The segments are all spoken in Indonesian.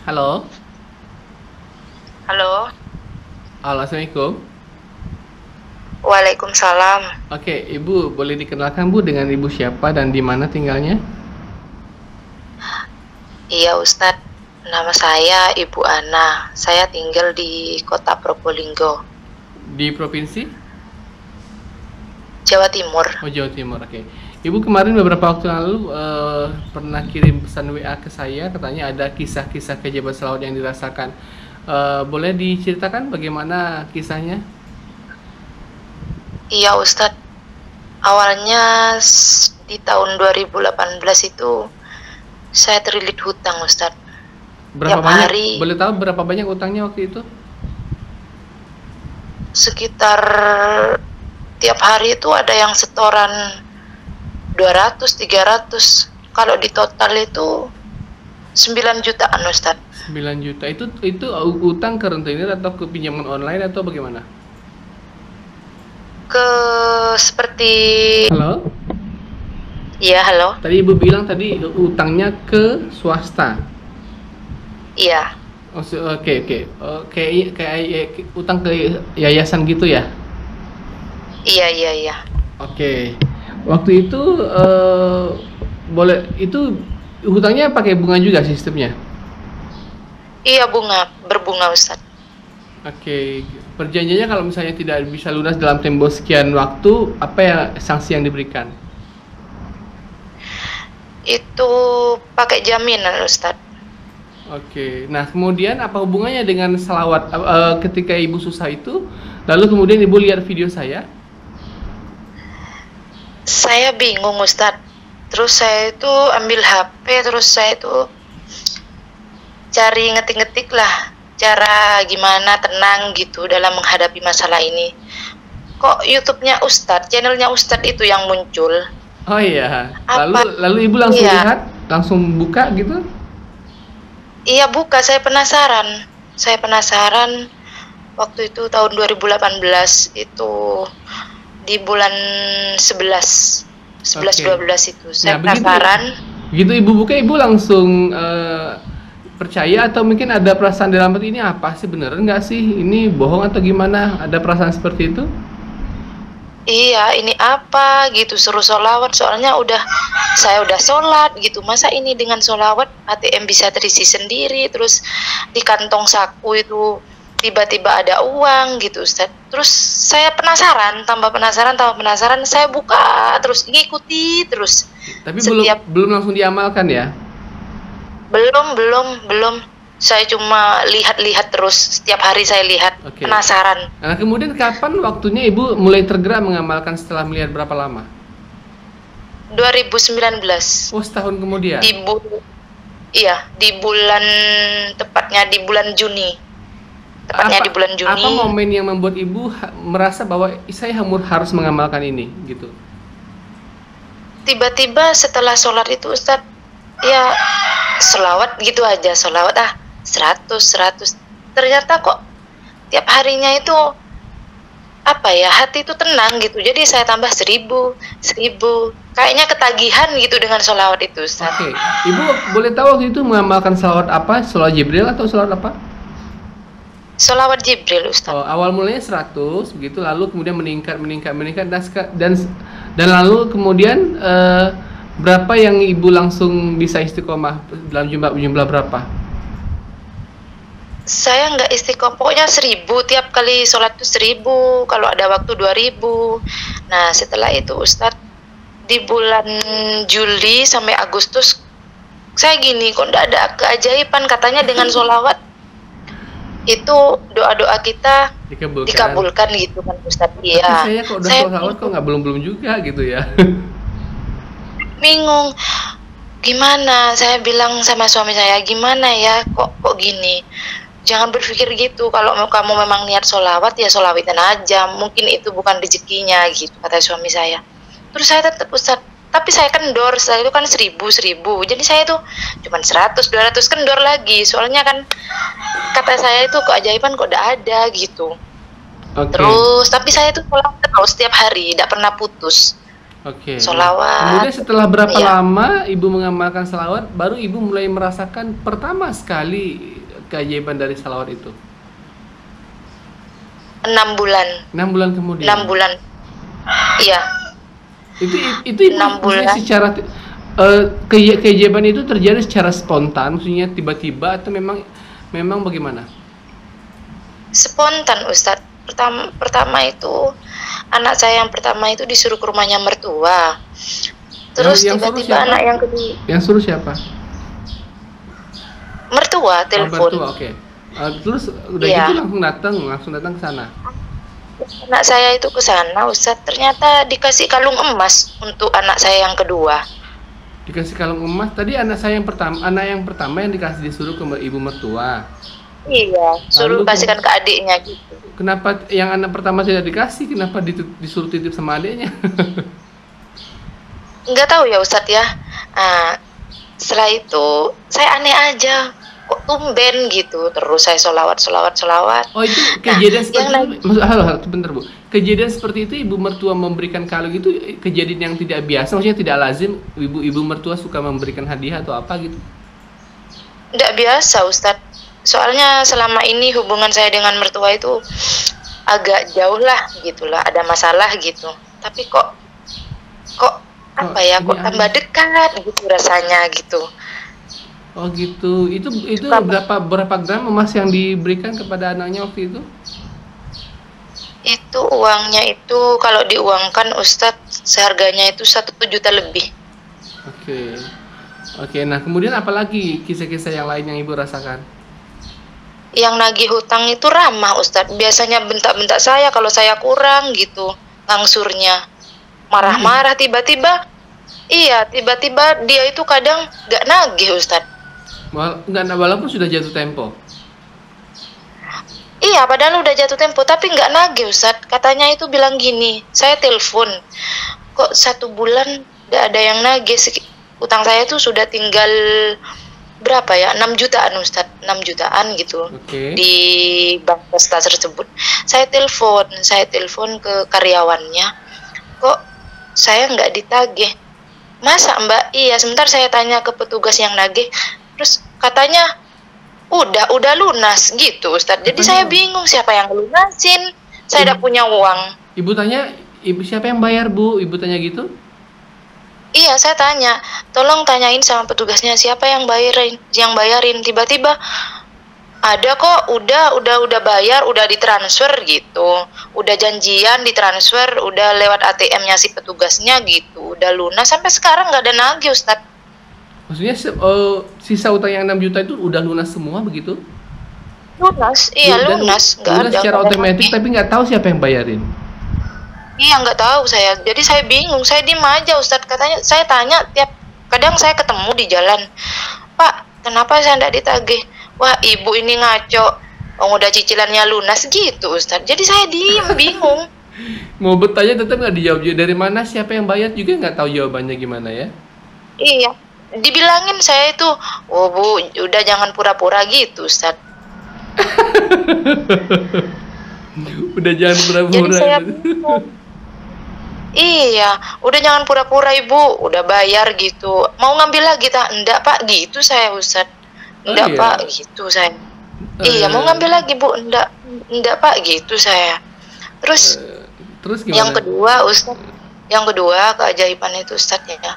Halo, Halo, halo, assalamualaikum. waalaikumsalam. Oke, Ibu boleh dikenalkan Bu dengan Ibu siapa dan di mana tinggalnya? Iya Ustadz, nama saya Ibu Ana. Saya tinggal di kota Probolinggo, Di provinsi? Jawa Timur. Oh, Jawa Timur. Oke. Ibu kemarin beberapa waktu lalu pernah kirim pesan WA ke saya, katanya ada kisah-kisah keajaiban selawat yang dirasakan. Boleh diceritakan bagaimana kisahnya? Iya Ustadz, awalnya di tahun 2018 itu saya terlilit hutang Ustadz. Berapa Tiap banyak? hari Boleh tahu berapa banyak utangnya waktu itu? sekitar tiap hari itu ada yang setoran 200, 300. Kalau di total itu 9 jutaan Ustadz. 9 juta. Itu utang ke rentenir atau ke pinjaman online atau bagaimana? Ke seperti, Halo? iya halo, Tadi Ibu bilang tadi utangnya ke swasta. iya. Oh, oke oke. Oh, kayak utang ke yayasan gitu ya? Iya, iya, iya. Oke. Waktu itu boleh itu hutangnya pakai bunga juga sistemnya? Iya, berbunga Ustadz. Oke. Perjanjiannya kalau misalnya tidak bisa lunas dalam tempo sekian waktu, apa ya sanksi yang diberikan? Itu pakai jaminan Ustadz. Oke. Nah, kemudian apa hubungannya dengan selawat? Ketika Ibu susah itu, lalu kemudian Ibu lihat video saya? Saya bingung Ustadz. Terus saya itu ambil HP, terus saya itu cari ngetik-ngetik lah cara gimana tenang gitu dalam menghadapi masalah ini. Kok YouTube-nya Ustadz, channelnya Ustadz itu yang muncul? Oh iya. Lalu Apa? lalu Ibu langsung Iya, lihat, langsung buka gitu? iya buka. Saya penasaran. Saya penasaran. Waktu itu tahun 2018 itu di bulan 11, 11 Oke. 12 itu. Nah, Saya begitu penasaran. begitu Ibu buka, Ibu langsung percaya atau mungkin ada perasaan dalam hati ini apa sih, beneran nggak sih? Ini bohong atau gimana? Ada perasaan seperti itu? Iya, ini apa gitu, suruh sholawat. Soalnya saya udah sholat gitu. Masa ini dengan sholawat ATM bisa terisi sendiri. Terus di kantong saku itu tiba-tiba ada uang gitu Ustaz. Terus saya penasaran, tambah penasaran, tambah penasaran. Saya buka terus, ngikuti terus. Tapi belum Setiap belum langsung diamalkan ya? belum. Saya cuma lihat-lihat terus. Setiap hari saya lihat, Oke. penasaran. Nah, kemudian kapan waktunya Ibu mulai tergerak mengamalkan setelah melihat berapa lama? 2019. Oh, setahun kemudian. Di iya, tepatnya di bulan Juni. Tepatnya di bulan Juni. Apa momen yang membuat Ibu merasa bahwa saya harus mengamalkan ini gitu? Tiba-tiba setelah sholat itu Ustadz, ya selawat gitu aja, selawat 100. Ternyata kok tiap harinya itu apa ya, hati itu tenang gitu. Jadi saya tambah 1000. Kayaknya ketagihan gitu dengan sholawat itu Ustadz. Oke. Ibu boleh tahu waktu itu mengamalkan salawat apa? Salawat Jibril atau salawat apa? Sholawat Jibril Oh, Ustadz. awal mulanya 100 begitu, lalu kemudian meningkat dan lalu kemudian berapa yang Ibu langsung bisa istiqomah dalam jumlah berapa? Saya nggak istiqomah, pokoknya 1000. Tiap kali sholat itu 1000, kalau ada waktu 2000. Nah setelah itu Ustadz, di bulan Juli sampai Agustus saya gini, kok nggak ada keajaiban, katanya dengan sholawat itu doa-doa kita Dikabulkan. dikabulkan gitu kan Ustadz. Tapi Iya, saya kok udah saya salawat kok nggak belum juga gitu ya. bingung gimana. Saya bilang sama suami saya, gimana ya, kok gini. Jangan berpikir gitu, kalau kamu memang niat sholawat ya sholawitan aja, mungkin itu bukan rezekinya gitu, kata suami saya. Terus saya tetap Ustaz, tapi saya kendor. Saya itu kan 1000, jadi saya itu cuma 100, 200 kendor lagi. Soalnya kan kata saya itu keajaiban kok udah ada gitu. Oke. Terus tapi saya itu sholat terus setiap hari, tidak pernah putus. Oke. Nah, Sholawat. kemudian setelah berapa Ya, lama ibu mengamalkan salawat, baru ibu mulai merasakan pertama sekali keajaiban dari salawat itu? 6 bulan. 6 bulan 6 kemudian. bulan. Iya, Itu itu ibu enam maksudnya bulan. secara keajaiban itu terjadi secara spontan, maksudnya tiba-tiba atau memang memang bagaimana? Spontan Ustadz. Pertama itu anak saya yang pertama itu disuruh ke rumahnya mertua. Terus Yang suruh tiba-tiba siapa? anak yang kedua Yang suruh siapa? mertua Oh, telepon. mertua, oke. Terus udah gitu Iya, langsung datang ke sana. anak saya itu ke sana Ustadz. Ternyata dikasih kalung emas untuk anak saya yang kedua. Dikasih kalung emas. Tadi anak yang pertama yang disuruh ke ibu mertua. Iya, suruh Lalu kasihkan ke adiknya gitu. kenapa yang anak pertama tidak dikasih? Kenapa disuruh titip sama adiknya? Nggak tahu ya Ustadz ya. Nah, setelah itu saya aneh aja. Kok tumben gitu. Terus saya sholawat. Oh, itu Nah, kejadian yang seperti itu. lagi Halo, sebentar Bu. Kejadian seperti itu ibu mertua memberikan kalung itu kejadian yang tidak biasa, maksudnya tidak lazim ibu mertua suka memberikan hadiah atau apa gitu. nggak biasa Ustadz. Soalnya selama ini hubungan saya dengan mertua itu agak jauh lah gitulah. Ada masalah gitu. Tapi kok Oh, apa ya? ini Kok tambah aneh. dekat gitu rasanya gitu. Oh gitu. Itu Suka- berapa gram emas yang diberikan kepada anaknya waktu itu? Itu uangnya itu kalau diuangkan Ustadz seharganya itu 1 juta lebih. Oke. Oke, nah kemudian apalagi kisah-kisah yang lain yang ibu rasakan? Yang nagih hutang itu ramah Ustadz. Biasanya bentak-bentak saya kalau saya kurang gitu ngangsurnya. Oh iya. Marah-marah tiba-tiba. Iya, tiba-tiba dia itu kadang gak nagih Ustadz. Enggak, walaupun sudah jatuh tempo. Iya, padahal udah jatuh tempo tapi nggak nagih Ustadz. Katanya itu bilang gini, saya telepon, kok 1 bulan nggak ada yang nagih. Utang saya tuh sudah tinggal berapa ya? 6 jutaan Ustadz, 6 jutaan gitu Oke. di bank swasta tersebut. Saya telepon ke karyawannya, kok saya nggak ditagih. Masa Mbak? Iya, sebentar saya tanya ke petugas yang nagih. Terus katanya udah lunas gitu Ustadz. Jadi saya Katanya bingung siapa yang lunasin. Saya ibu tidak punya uang. ibu tanya, ibu siapa yang bayar, Bu? Ibu tanya gitu? Iya, saya tanya, tolong tanyain sama petugasnya siapa yang bayarin. Tiba-tiba ada kok, udah bayar, udah ditransfer gitu. Udah janjian ditransfer, udah lewat ATM-nya si petugasnya gitu. Udah lunas sampai sekarang nggak ada nagih Ustadz. Maksudnya sisa utang yang 6 juta itu udah lunas semua begitu? Lunas, iya Dan lunas, nggak lunas ada, secara nggak ada otomatis nagih. tapi nggak tahu siapa yang bayarin. Iya nggak tahu saya. Jadi saya bingung. Saya diem aja Ustadz. Katanya saya tanya tiap kadang saya ketemu di jalan. Pak, kenapa saya nggak ditagih? Wah ibu ini ngaco. Oh, udah cicilannya lunas gitu Ustadz. Jadi saya diem bingung. Mau bertanya tetap nggak dijawab juga. Dari mana siapa yang bayar juga nggak tahu jawabannya gimana ya. Iya. Dibilangin saya itu, oh bu, udah jangan pura-pura gitu Ustadz. Udah jangan Jadi pura-pura. saya bingung. Iya, udah jangan pura-pura ibu, udah bayar gitu. Mau ngambil lagi tak? Enggak pak, gitu saya Ustadz. Oh Enggak pak, iya. gitu saya. Iya, mau Eh, ngambil lagi bu? Enggak pak, gitu saya. Terus terus yang gimana? kedua Ustadz, yang kedua keajaiban itu Ustadz ya.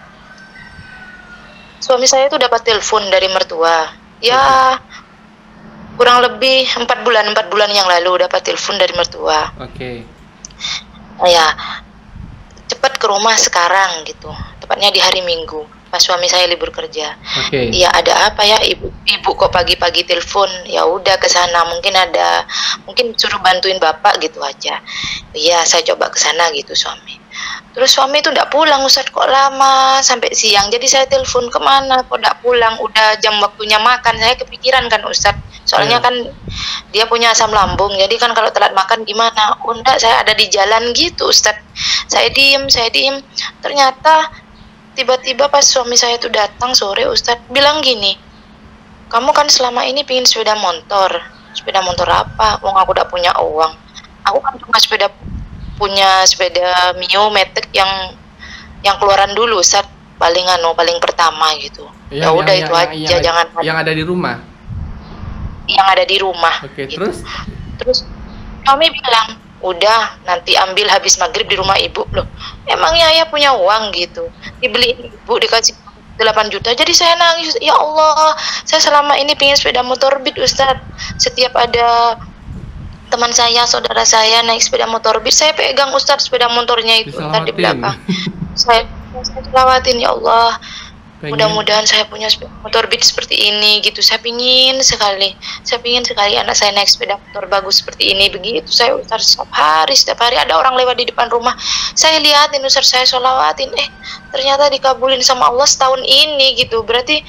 Suami saya itu dapat telepon dari mertua. Oke. Ya, kurang lebih 4 bulan yang lalu dapat telepon dari mertua. Oke. Ya, cepat ke rumah sekarang gitu. Tepatnya di hari Minggu, pas suami saya libur kerja. Oke. Iya, ada apa ya ibu kok pagi-pagi telepon? Ya udah ke sana, mungkin suruh bantuin bapak gitu aja. Iya, saya coba ke sana gitu suami. Terus suami itu enggak pulang Ustadz, kok lama sampai siang. Jadi saya telepon kemana kok enggak pulang, udah jam waktunya makan. Saya kepikiran kan Ustadz, soalnya Ya. kan dia punya asam lambung. Jadi kan kalau telat makan gimana? Oh enggak, saya ada di jalan gitu Ustadz. Saya diem. Ternyata tiba-tiba pas suami saya itu datang sore Ustadz bilang gini, kamu kan selama ini pingin sepeda motor. Sepeda motor apa? Wong aku udah punya uang. Aku kan cuma punya sepeda Mio Matic yang yang keluaran dulu Ustaz, paling paling pertama gitu. Ya udah itu aja, jangan yang ada di rumah. Yang ada di rumah. Oke, gitu. Terus kami bilang, udah nanti ambil habis maghrib di rumah ibu. Loh, emangnya ayah punya uang gitu? Dibeliin ibu, dikasih 8 juta. Jadi saya nangis, ya Allah, saya selama ini pengen sepeda motor Beat Ustadz. Setiap ada teman saya, saudara saya naik sepeda motor Beat, saya pegang Ustadz sepeda motornya itu Ustadz di belakang. saya selawatin, ya Allah, mudah-mudahan saya punya sepeda motor Beat seperti ini gitu. Saya pingin sekali anak saya naik sepeda motor bagus seperti ini. Begitu saya Ustadz, setiap hari ada orang lewat di depan rumah, saya liatin Ustadz, saya sholawatin, ternyata dikabulin sama Allah setahun ini gitu. Berarti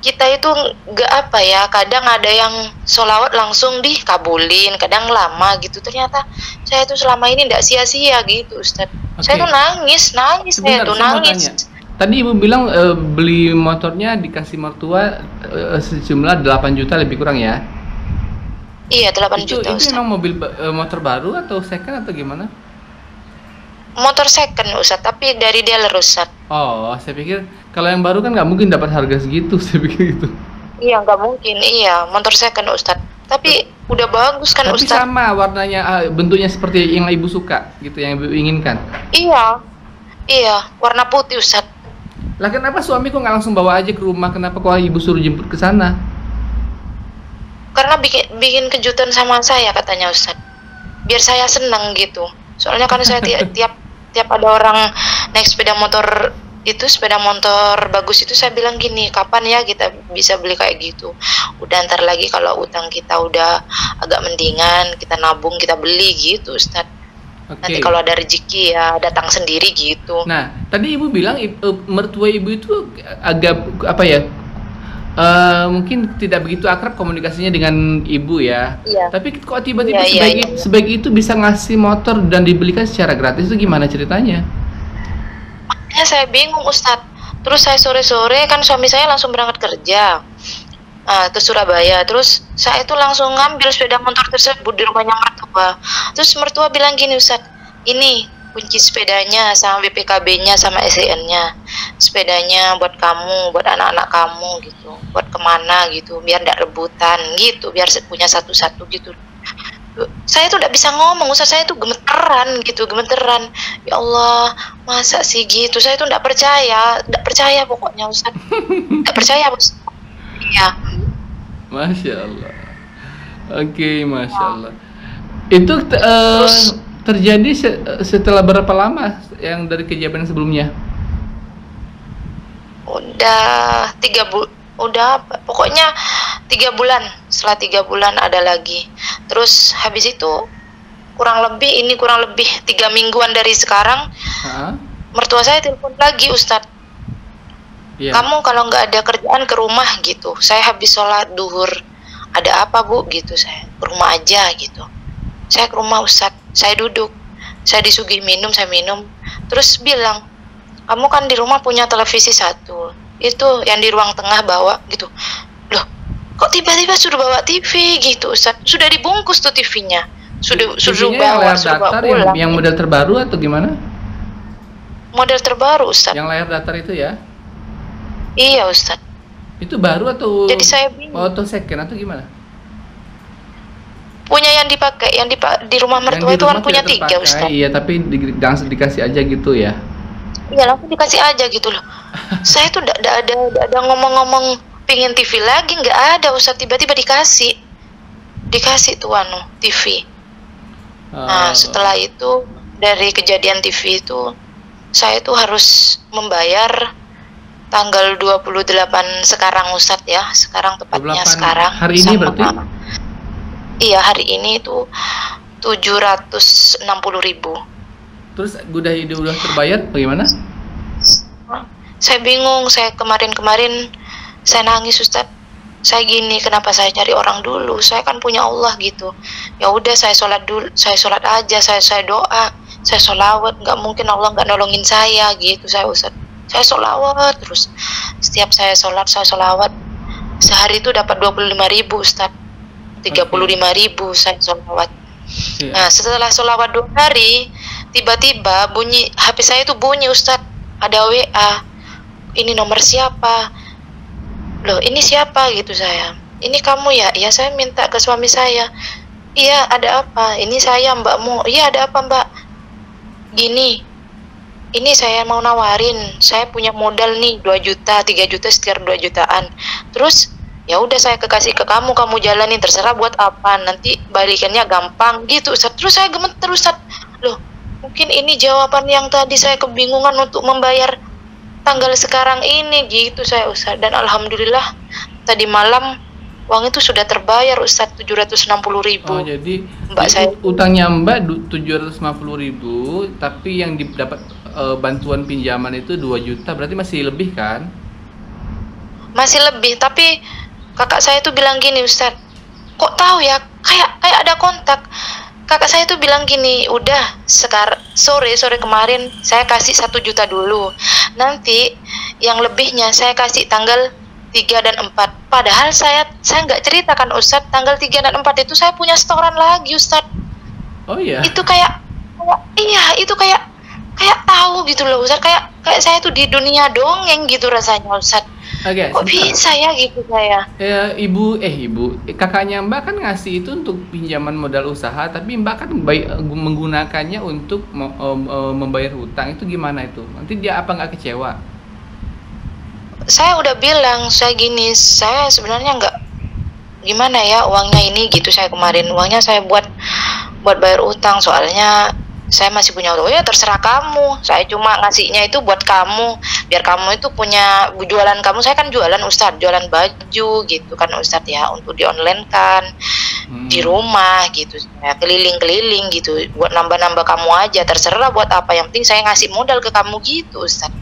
kita itu nggak apa ya, kadang ada yang sholawat langsung dikabulin, kadang lama gitu. Ternyata saya tuh selama ini nggak sia-sia gitu Ustadz. Saya tuh nangis. Sebentar, saya tuh nangis. Tadi ibu bilang beli motornya dikasih mertua sejumlah 8 juta lebih kurang ya? Iya, 8 juta Itu Ustadz. memang motor baru atau second atau gimana? Motor second Ustadz, tapi dari dealer Ustadz. Oh, saya pikir kalau yang baru kan nggak mungkin dapat harga segitu, saya pikir itu. Iya, nggak mungkin. Iya, motor second Ustadz. Tapi udah bagus kan Ustadz. Tapi sama warnanya, bentuknya seperti yang ibu suka gitu, yang ibu inginkan. Iya, warna putih Ustadz. Lah kenapa suami kok nggak langsung bawa aja ke rumah? Kenapa kok ibu suruh jemput ke sana? Karena bikin kejutan sama saya katanya Ustadz. Biar saya senang gitu. Soalnya kan saya tiap ada orang naik sepeda motor bagus itu, saya bilang gini, kapan ya kita bisa beli kayak gitu? Udah ntar lagi kalau utang kita udah agak mendingan, kita nabung, kita beli gitu Ustadz. Nanti kalau ada rezeki ya datang sendiri gitu. Nah, tadi ibu bilang mertua ibu itu agak apa ya? Mungkin tidak begitu akrab komunikasinya dengan ibu ya. Iya. Tapi kok tiba-tiba sebaik itu bisa ngasih motor dan dibelikan secara gratis, itu gimana ceritanya? Makanya saya bingung Ustadz. Terus saya sore-sore kan suami saya langsung berangkat kerja ke Surabaya. Terus saya itu langsung ngambil sepeda motor tersebut di rumahnya mertua. Terus mertua bilang gini, Ustadz, ini kunci sepedanya sama BPKB-nya sama SEN-nya. Sepedanya buat kamu, buat anak-anak kamu gitu. Buat kemana gitu, biar tidak rebutan gitu, biar punya satu-satu gitu. Saya tuh tidak bisa ngomong, Ustaz, saya tuh gemeteran gitu, gemeteran. Ya Allah, masa sih gitu? Saya tuh tidak percaya pokoknya Ustaz. Tidak percaya, Ustaz. Iya. Masya Allah. Oke, Masya Allah. Itu terjadi setelah berapa lama yang dari kejadian sebelumnya? Udah 3 bulan, pokoknya 3 bulan. Setelah 3 bulan ada lagi. Terus habis itu kurang lebih 3 mingguan dari sekarang, mertua saya telepon lagi, Ustadz. Yeah. Kamu kalau nggak ada kerjaan ke rumah gitu. Saya habis sholat duhur, ada apa Bu gitu, saya ke rumah aja gitu. Saya ke rumah Ustadz, saya duduk, saya disuguhi minum, saya minum. Terus bilang, kamu kan di rumah punya televisi 1, itu yang di ruang tengah bawa gitu. Loh, kok tiba-tiba suruh bawa TV gitu Ustadz? Sudah dibungkus tuh TV-nya, suruh bawa, suruh bawa pulang. Yang model terbaru atau gimana? Model terbaru Ustadz. Yang layar datar itu ya? Iya Ustadz. Itu baru atau? Jadi saya bingung. Atau second atau gimana? Punya yang dipakai, di rumah mertua itu kan punya 3 Ustadz. Iya, tapi langsung dikasih aja gitu ya? Iya, langsung dikasih aja gitu loh. Saya tuh tidak ada ngomong-ngomong pingin TV lagi, nggak ada Ustadz. Tiba-tiba dikasih tuh TV. Nah, setelah itu dari kejadian TV itu saya tuh harus membayar tanggal 28 sekarang Ustadz ya. Sekarang tepatnya sekarang. Hari ini berarti? Iya, hari ini itu 760.000. Terus udah terbayar bagaimana? Saya bingung, saya kemarin saya nangis Ustadz. Saya gini, kenapa saya cari orang dulu? Saya kan punya Allah gitu. Ya udah, saya sholat dulu, saya sholat aja, saya doa, saya sholawat. Nggak mungkin Allah nggak nolongin saya gitu, saya Ustadz. Saya sholawat terus. Setiap saya sholat, saya sholawat. Sehari itu dapat 25.000 Ustadz. 35.000 saya sholawat. Nah, setelah sholawat 2 hari, tiba-tiba bunyi HP saya itu bunyi Ustadz, ada WA. Ini nomor siapa? Loh, ini siapa gitu saya. Ini kamu ya? Ya, saya minta ke suami saya. Iya, ada apa? Ini saya mbakmu. Iya, ada apa mbak? Gini, ini saya mau nawarin, saya punya modal nih 2 juta, 3 juta, sekitar 2 jutaan. Terus ya udah saya kasih ke kamu, kamu jalanin terserah buat apa, nanti balikannya gampang gitu Ustaz. Terus saya gemeter Ustaz. Loh, mungkin ini jawaban yang tadi saya kebingungan untuk membayar tanggal sekarang ini gitu saya Ustaz. Dan alhamdulillah tadi malam uang itu sudah terbayar Ustaz, 760.000. Oh, jadi Mbak saya utangnya Mbak 750.000, tapi yang didapat bantuan pinjaman itu 2 juta, berarti masih lebih kan? masih lebih, tapi kakak saya tuh bilang gini Ustaz, kok tahu ya, kayak ada kontak. Kakak saya tuh bilang gini, udah sekarang sore kemarin saya kasih 1 juta dulu, nanti yang lebihnya saya kasih tanggal 3 dan 4. Padahal saya nggak ceritakan Ustadz, tanggal 3 dan 4 itu saya punya setoran lagi Ustadz. Oh iya. Itu iya, itu kayak tahu gitu loh Ustadz, kayak saya tuh di dunia dongeng gitu rasanya Ustadz. Oke, Kok bisa ya gitu saya? Ibu, kakaknya Mbak kan ngasih itu untuk pinjaman modal usaha, tapi Mbak kan menggunakannya untuk membayar hutang, itu gimana itu? Nanti dia apa nggak kecewa? Saya udah bilang, saya gini, saya sebenarnya nggak gimana ya uangnya ini gitu, saya kemarin uangnya saya buat bayar utang, soalnya saya masih punya utang. Ya terserah kamu, saya cuma ngasihnya itu buat kamu, biar kamu itu punya jualan kamu. Saya kan jualan Ustadz, jualan baju gitu kan Ustadz ya, untuk di online kan di rumah gitu, saya keliling-keliling gitu buat nambah-nambah kamu aja, terserah buat apa, yang penting saya ngasih modal ke kamu gitu Ustadz.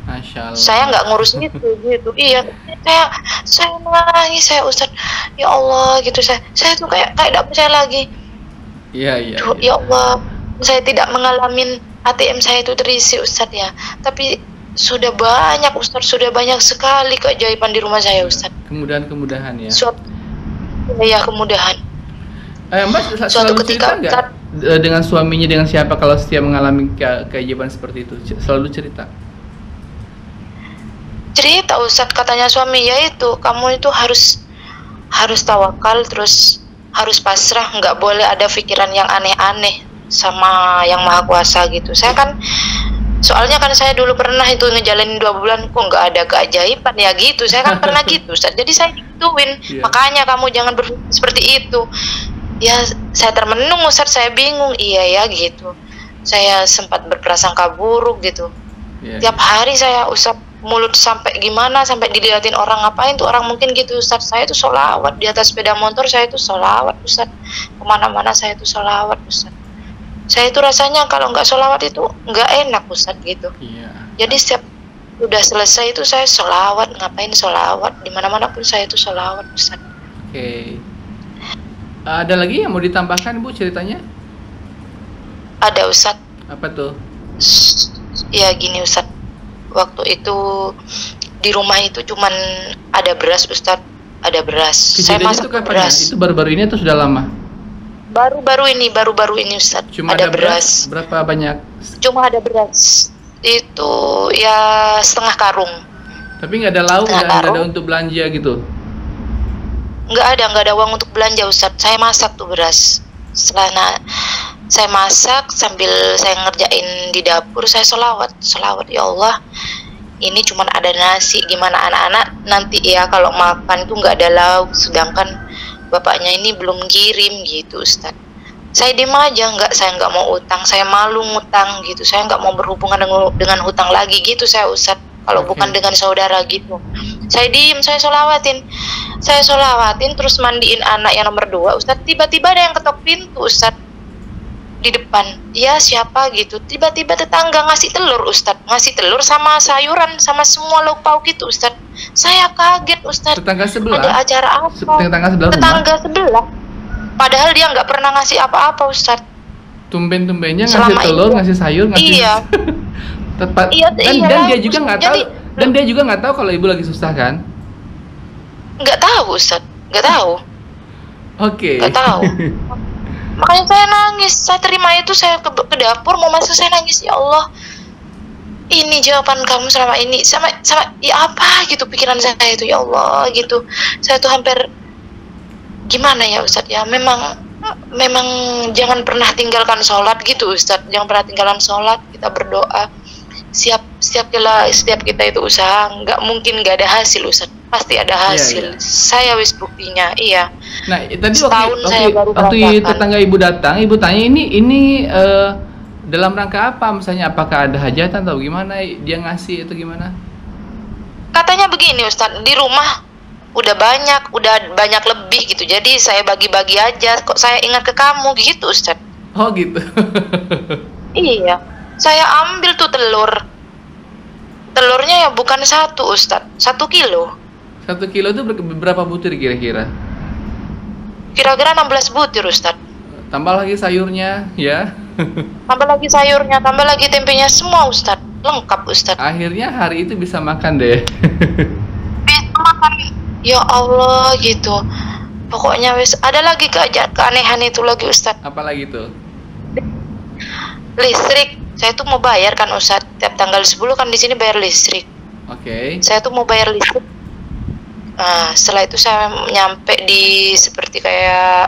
Masya Allah. Saya nggak ngurus itu gitu. Iya, saya nangis saya Ustadz, ya Allah gitu, saya tuh kayak tidak percaya lagi. Iya. Ya Allah, saya tidak mengalami ATM saya itu terisi Ustadz ya, tapi sudah banyak Ustadz, sudah banyak sekali keajaiban di rumah saya Ustadz. Kemudahan ya. Ya kemudahan. Mbak Suatu selalu ketika cerita nggak dengan suaminya, dengan siapa kalau setiap mengalami keajaiban seperti itu? Selalu cerita Ustadz, katanya suami, yaitu kamu itu harus tawakal, terus harus pasrah, nggak boleh ada pikiran yang aneh-aneh sama yang maha kuasa gitu. Saya kan soalnya kan saya dulu pernah itu ngejalanin 2 bulan kok nggak ada keajaiban ya gitu, saya kan pernah gitu Ustadz. Jadi saya gituin, makanya kamu jangan berpikir seperti itu ya. Saya termenung Ustadz, saya bingung, iya ya gitu, saya sempat berprasangka buruk gitu. Tiap hari saya Ustadz, mulut sampai gimana, sampai dilihatin orang, ngapain tuh orang mungkin gitu Ustadz. Saya tuh sholawat di atas sepeda motor, saya tuh sholawat Ustadz, kemana-mana saya tuh sholawat Ustadz. Saya itu rasanya kalau nggak sholawat itu nggak enak Ustadz gitu. Jadi setiap udah selesai itu saya sholawat, ngapain sholawat, dimana-mana pun saya tuh sholawat Ustadz. Oke. Ada lagi yang mau ditambahkan Bu ceritanya? Ada Ustadz. Apa tuh? Ya gini Ustadz, waktu itu di rumah itu cuman ada beras Ustadz, ada beras. Saya masak beras. Itu baru-baru ini atau sudah lama? Baru-baru ini Ustadz. Cuma ada beras. Berapa banyak? Cuma ada beras. Itu ya setengah karung. Tapi nggak ada lauk, nggak ada untuk belanja gitu? Nggak ada uang untuk belanja Ustadz. Saya masak tuh beras. Setelah saya masak sambil saya ngerjain di dapur, saya sholawat ya Allah, ini cuman ada nasi, gimana anak-anak nanti ya kalau makan tuh nggak ada lauk, sedangkan bapaknya ini belum kirim gitu Ustadz. Saya diem aja, saya nggak mau utang, saya malu ngutang gitu, saya nggak mau berhubungan dengan hutang lagi gitu saya Ustadz, kalau bukan dengan saudara gitu. Saya diem, saya sholawatin terus mandiin anak yang nomor 2 Ustadz. Tiba-tiba ada yang ketok pintu Ustadz di depan, ya siapa gitu. Tiba-tiba tetangga ngasih telur Ustadz, sama sayuran sama semua lauk pauk gitu Ustadz. Saya kaget Ustadz. Tetangga sebelah? Ada acara apa? Tetangga sebelah. Padahal dia nggak pernah ngasih apa-apa Ustadz. Tumben-tumbennya ngasih telur, ngasih sayur, ngasih. Iya. Dan dia juga nggak tahu. Dan dia juga nggak tahu kalau ibu lagi susah kan? Nggak tahu Ustadz, nggak tahu. Oke. Nggak tahu. Makanya saya nangis, saya terima itu, saya ke dapur mau masuk saya nangis, ya Allah, ini jawaban kamu selama ini, sama ya apa gitu pikiran saya itu, ya Allah gitu. Saya tuh hampir gimana ya Ustadz ya, memang jangan pernah tinggalkan sholat gitu Ustadz, jangan pernah tinggalkan sholat, kita berdoa. Setiap kita itu usaha, nggak mungkin nggak ada hasil Ustadz, pasti ada hasil. Iya. Saya wis buktinya, iya. Nah, tadi Setahun saya baru waktu merasakan. tetangga ibu datang, ibu tanya ini dalam rangka apa? Misalnya apakah ada hajatan atau gimana dia ngasih atau gimana? Katanya begini Ustadz, di rumah udah banyak lebih gitu, jadi saya bagi-bagi aja, kok saya ingat ke kamu gitu Ustadz. Oh gitu. Iya, saya ambil tuh telurnya ya bukan satu Ustadz, 1 kilo, 1 kilo itu berapa butir kira-kira? kira-kira 16 butir Ustadz. Tambah lagi sayurnya, ya. Tambah lagi sayurnya, tambah lagi tempenya, semua Ustadz, lengkap Ustadz. Akhirnya hari itu bisa makan deh. Bisa makan, ya Allah gitu. Pokoknya wis ada lagi keanehan itu lagi Ustadz. Apalagi tuh? Listrik, saya tuh mau bayar kan Ustadz, tiap tanggal 10 kan di sini bayar listrik. Oke. Saya tuh mau bayar listrik. Nah, setelah itu saya nyampe di seperti kayak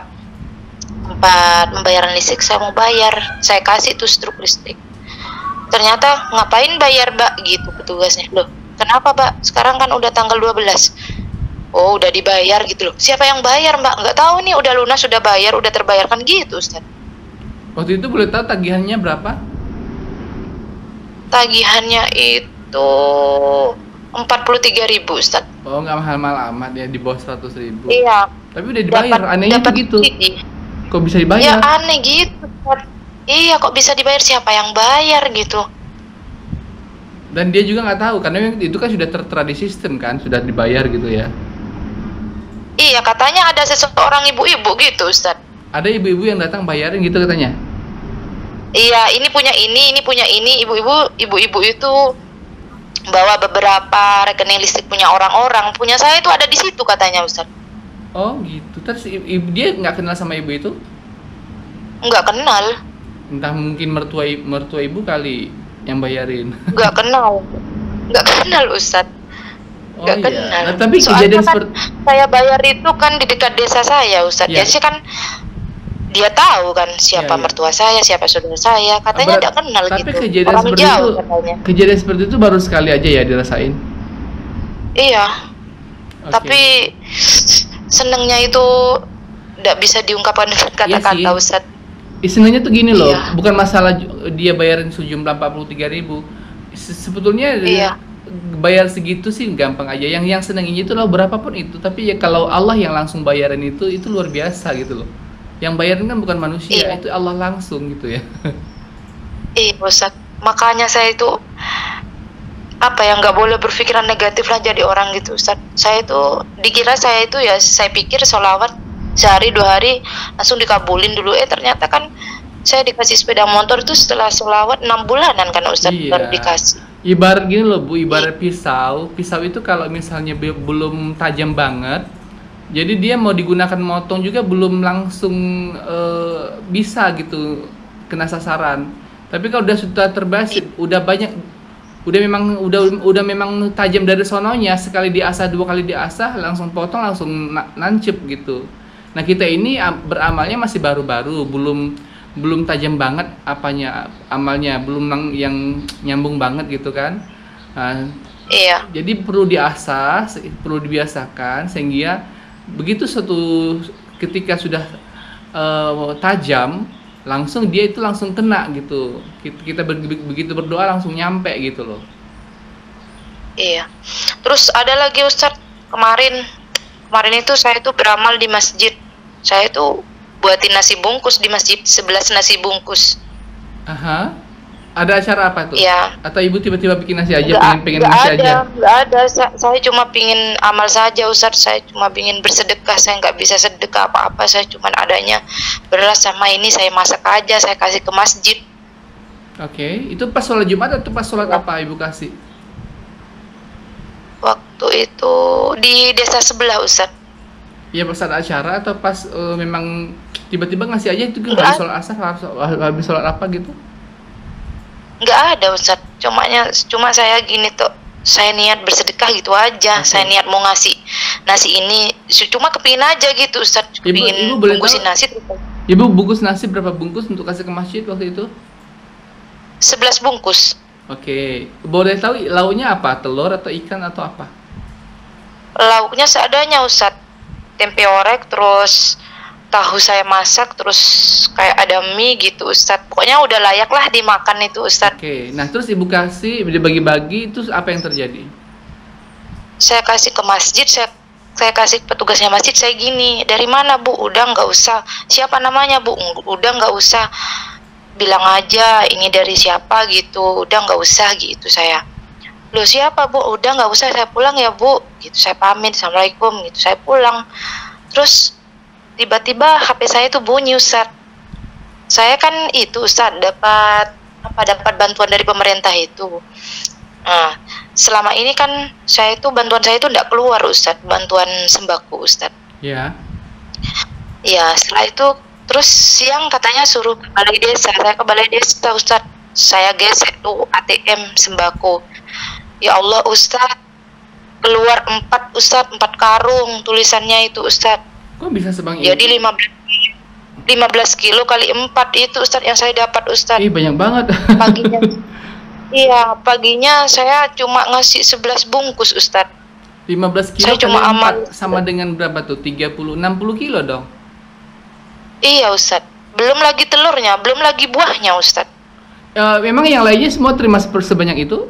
tempat pembayaran listrik, saya mau bayar, saya kasih tuh struk listrik. Ternyata ngapain bayar Mbak gitu petugasnya. Loh, kenapa Mbak? Sekarang kan udah tanggal 12. Oh, udah dibayar gitu loh. Siapa yang bayar Mbak? Nggak tahu nih, udah lunas, udah bayar, udah terbayarkan gitu Ustaz. Waktu itu boleh tahu tagihannya berapa? Tagihannya itu 43.000 Ustaz. Oh, nggak mahal-mahal amat ya, di bawah 100.000. Iya. Tapi udah dibayar, anehnya dapat begitu. ini. Kok bisa Ya dibayar? aneh gitu Ustaz. Iya, kok bisa dibayar, siapa yang bayar gitu. Dan dia juga nggak tahu, karena itu kan sudah tertera di sistem kan, sudah dibayar gitu ya. Iya, katanya ada seseorang ibu-ibu gitu Ustaz. Ada ibu-ibu yang datang bayarin gitu katanya. Iya, ini punya ini, ibu-ibu itu bawa beberapa rekening listrik punya orang-orang. Punya saya itu ada di situ katanya Ustaz. Oh gitu. Terus dia nggak kenal sama ibu itu? Nggak kenal, Entah mungkin mertua ibu kali yang bayarin. nggak kenal Ustaz. Oh Nggak iya. kenal. Nah, tapi Soalnya kejadian kan seperti saya bayar itu kan di dekat desa saya Ustaz. Iya. Jadi kan dia tahu kan siapa Iya, iya. mertua saya, siapa saudara saya. Katanya nggak kenal tapi gitu. kejadian Orang seperti jauh itu, katanya. kejadian seperti itu baru sekali aja ya dirasain. Iya, Oke. tapi senengnya itu nggak bisa diungkapkan dengan kata-kata Iya sih. Ustaz. Istilahnya tuh gini loh, Iya. bukan masalah dia bayarin sejumlah 43.000. Sebetulnya Iya. bayar segitu sih gampang aja. Yang senengnya itu loh berapapun itu, tapi ya kalau Allah yang langsung bayarin itu luar biasa gitu loh. Yang bayarin kan bukan manusia, Iya. itu Allah langsung gitu ya. Iya Ustaz. Makanya saya itu apa ya, nggak boleh berpikiran negatif lah jadi orang gitu Ustaz. Saya itu dikira saya itu ya, saya pikir sholawat sehari 2 hari langsung dikabulin dulu, ternyata kan saya dikasih sepeda motor itu setelah sholawat 6 bulanan kan Ustaz, Iya. baru dikasih. Ibarat gini loh Bu, ibarat pisau. Pisau itu kalau misalnya belum tajam banget, jadi dia mau digunakan motong juga belum langsung bisa gitu kena sasaran. Tapi kalau sudah terbasi, udah memang tajam dari sononya, sekali diasah, 2 kali diasah, langsung potong, langsung nancep gitu. Nah kita ini beramalnya masih baru-baru, belum tajam banget amalnya, belum yang nyambung banget gitu kan. Nah, Iya. jadi perlu diasah, perlu dibiasakan sehingga begitu ketika sudah tajam, langsung dia itu langsung kena gitu. Kita begitu berdoa langsung nyampe gitu loh. Iya. Terus ada lagi Ustadz, kemarin itu saya tuh beramal di masjid. Saya tuh buatin nasi bungkus di masjid, 11 nasi bungkus. Aha. Ada acara apa tuh? Iya. Atau ibu tiba-tiba bikin nasi aja, pengen Nggak nasi ada, aja? nggak ada. Saya cuma pingin amal saja Ustadz. Saya cuma pingin bersedekah. Saya nggak bisa sedekah apa-apa. Saya cuma adanya beras sama ini saya masak aja. Saya kasih ke masjid. Oke, itu pas sholat Jumat atau pas sholat Iya. apa ibu kasih? Waktu itu di desa sebelah Ustadz. Ya pas ada acara atau pas memang Tiba-tiba ngasih aja itu Nggak habis ada. sholat asar, habis sholat apa gitu? Nggak ada Ustadz, cuma saya gini tuh, saya niat bersedekah gitu aja, saya Oke. niat mau ngasih nasi ini, cuma kepingin aja gitu Ustadz, Ibu kepingin boleh tahu, bungkusin nasi. ibu bungkus nasi berapa bungkus untuk kasih ke masjid waktu itu? 11 bungkus. Oke, boleh tahu lauknya apa? Telur atau ikan atau apa? Lauknya seadanya Ustadz, tempe orek, terus tahu saya masak, terus kayak ada mie gitu Ustadz, pokoknya udah layak lah dimakan itu Ustadz. Oke, nah terus ibu kasih dibagi-bagi, itu apa yang terjadi? Saya kasih ke masjid, saya kasih ke petugasnya masjid, saya gini, dari mana Bu? Udah nggak usah, siapa namanya Bu? Udah nggak usah, bilang aja ini dari siapa gitu, udah nggak usah gitu saya. Loh siapa Bu? Udah nggak usah, saya pulang ya Bu gitu, saya pamit, assalamualaikum gitu, saya pulang. Terus tiba-tiba HP saya itu bunyi Ustadz. Saya kan itu Ustadz dapat bantuan dari pemerintah itu. Nah, selama ini kan bantuan saya itu enggak keluar Ustadz, bantuan sembako Ustadz. Ya. Ya, setelah itu terus siang katanya suruh ke balai desa. Saya ke balai desa Ustadz. Saya gesek tuh ATM sembako. Ya Allah Ustadz, keluar 4 Ustadz, 4 karung tulisannya itu Ustadz. Kok bisa sebang Jadi itu? 15 kilo kali 4 itu Ustadz yang saya dapat Ustadz. Ih, banyak banget. Paginya iya, paginya saya cuma ngasih 11 bungkus Ustadz. 15 kilo Saya kali cuma 4 amal. sama dengan berapa tuh? 30, 60 kilo dong. Iya Ustadz. Belum lagi telurnya, belum lagi buahnya Ustadz. Memang yang lainnya semua terima sebanyak itu?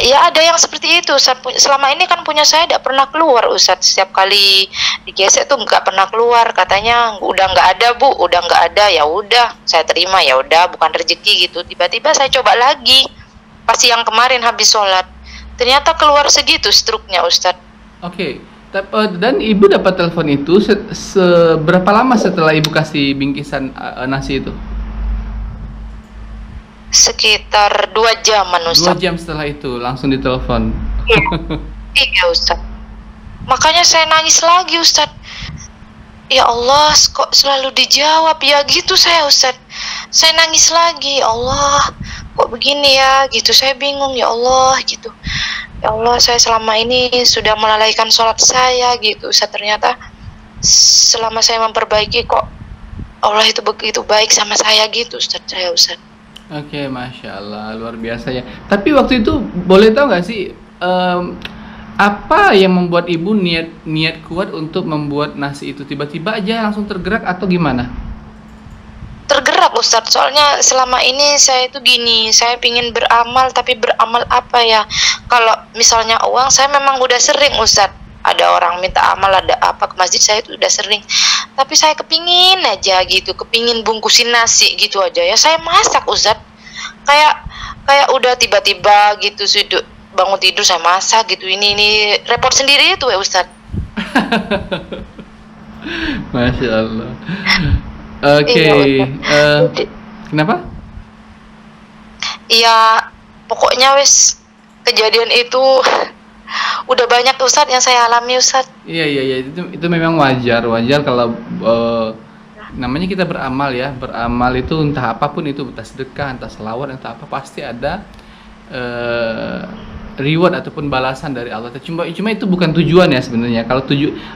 Ya ada yang seperti itu Ustadz. Selama ini kan punya saya tidak pernah keluar Ustadz. Setiap kali digesek tuh nggak pernah keluar. Katanya udah nggak ada Bu, udah nggak ada. Ya udah, saya terima, ya udah, bukan rezeki gitu. Tiba-tiba saya coba lagi pas yang kemarin habis sholat. Ternyata keluar segitu struknya Ustadz. Oke. Dan ibu dapat telepon itu seberapa lama setelah ibu kasih bingkisan nasi itu? Sekitar 2 jaman 2 Ustadz. jam setelah itu langsung ditelepon. Iya, iya Ustadz. Makanya saya nangis lagi Ustadz. Ya Allah, kok selalu dijawab ya gitu saya Ustadz. Saya nangis lagi, ya Allah, kok begini ya gitu. Saya bingung ya Allah gitu. Ya Allah, saya selama ini sudah melalaikan sholat saya gitu Ustadz. Ternyata selama saya memperbaiki kok Allah itu begitu baik sama saya gitu Ustadz. Saya Ustadz. Oke, Masya Allah, luar biasa ya. Tapi waktu itu boleh tahu nggak sih apa yang membuat ibu niat kuat untuk membuat nasi itu? Tiba-tiba aja langsung tergerak atau gimana? Tergerak Ustadz, soalnya selama ini saya itu gini, saya pingin beramal, tapi beramal apa ya? Kalau misalnya uang, saya memang udah sering Ustadz, ada orang minta amal, ada apa ke masjid, saya itu udah sering. Tapi saya kepingin aja gitu, kepingin bungkusin nasi gitu aja ya, saya masak Ustadz. Kayak udah tiba-tiba gitu, sudut bangun tidur saya masak gitu, ini repot sendiri itu ya Ustadz. Masya Allah. Oke, Iya Ustadz. kenapa? Iya, pokoknya wes kejadian itu udah banyak Ustadz yang saya alami Ustadz. Iya, itu memang wajar kalau namanya kita beramal ya. Beramal itu entah apapun itu, entah sedekah, entah selawat, entah apa, pasti ada reward ataupun balasan dari Allah. Cuma itu bukan tujuan ya sebenarnya. Kalau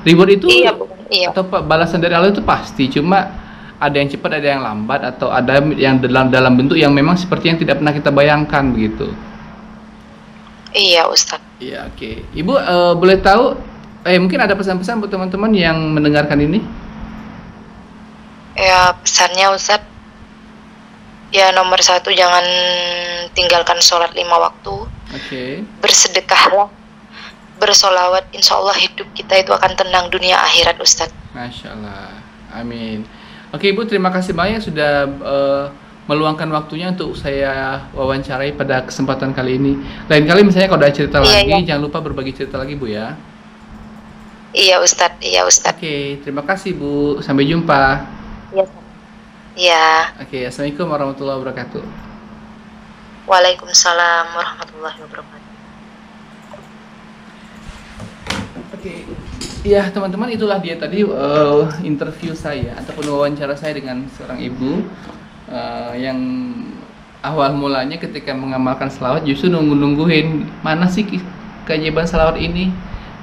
reward itu Iya, iya. atau balasan dari Allah itu pasti, cuma ada yang cepat, ada yang lambat, atau ada yang dalam bentuk yang memang seperti yang tidak pernah kita bayangkan begitu. Iya Ustadz. Iya, oke. Ibu boleh tahu mungkin ada pesan-pesan buat teman-teman yang mendengarkan ini? Ya pesannya Ustadz, ya nomor 1 jangan tinggalkan sholat 5 waktu. Oke. Bersedekahlah, bersolawat, insya Allah hidup kita itu akan tenang dunia akhirat Ustadz. Masya Allah, amin. Oke Ibu, terima kasih banyak sudah meluangkan waktunya untuk saya wawancarai pada kesempatan kali ini. Lain kali misalnya kalau ada cerita lagi, jangan lupa berbagi cerita lagi Bu ya. Iya Ustadz, iya Ustadz. Oke, terima kasih Bu, sampai jumpa. Iya. Iya. Oke, assalamualaikum warahmatullahi wabarakatuh. Waalaikumsalam warahmatullahi wabarakatuh. Oke. Ya teman-teman, itulah dia tadi interview saya ataupun wawancara saya dengan seorang ibu yang awal mulanya ketika mengamalkan selawat justru nungguin mana sih keajaiban selawat ini.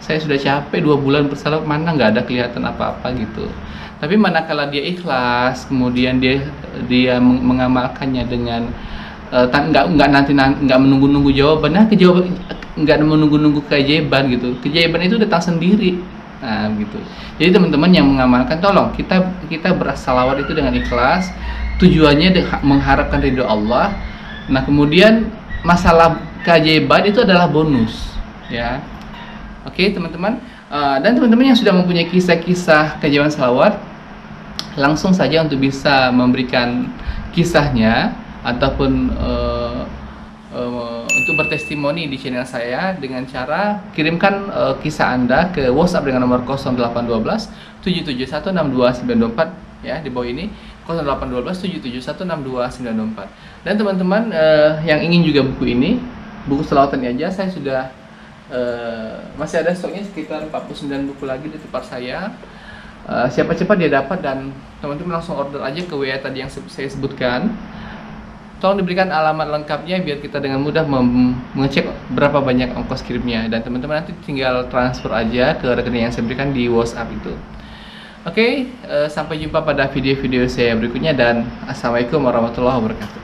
Saya sudah capek 2 bulan berselawat, mana nggak ada kelihatan apa-apa gitu. Tapi manakala dia ikhlas, kemudian dia mengamalkannya dengan nggak menunggu-nunggu jawaban, nggak menunggu-nunggu keajaiban gitu. Keajaiban itu datang sendiri. Nah, gitu. Jadi teman-teman yang mengamalkan, tolong kita bersalawat itu dengan ikhlas, tujuannya mengharapkan ridho Allah. Nah, kemudian masalah keajaiban itu adalah bonus, ya. Oke, teman-teman. Dan teman-teman yang sudah mempunyai kisah-kisah keajaiban salawat, langsung saja untuk bisa memberikan kisahnya ataupun untuk bertestimoni di channel saya dengan cara kirimkan kisah Anda ke WhatsApp dengan nomor 0812 771 62924 ya, di bawah ini 0812 771 62924. Dan teman-teman yang ingin juga buku ini, buku selawatan aja, saya sudah masih ada stoknya sekitar 49 buku lagi di tempat saya. Siapa cepat dia dapat, dan teman-teman langsung order aja ke WA tadi yang saya sebutkan. Tolong diberikan alamat lengkapnya biar kita dengan mudah mengecek berapa banyak ongkos kirimnya, dan teman-teman nanti tinggal transfer aja ke rekening yang saya berikan di WhatsApp itu. Oke, sampai jumpa pada video-video saya berikutnya, dan assalamualaikum warahmatullahi wabarakatuh.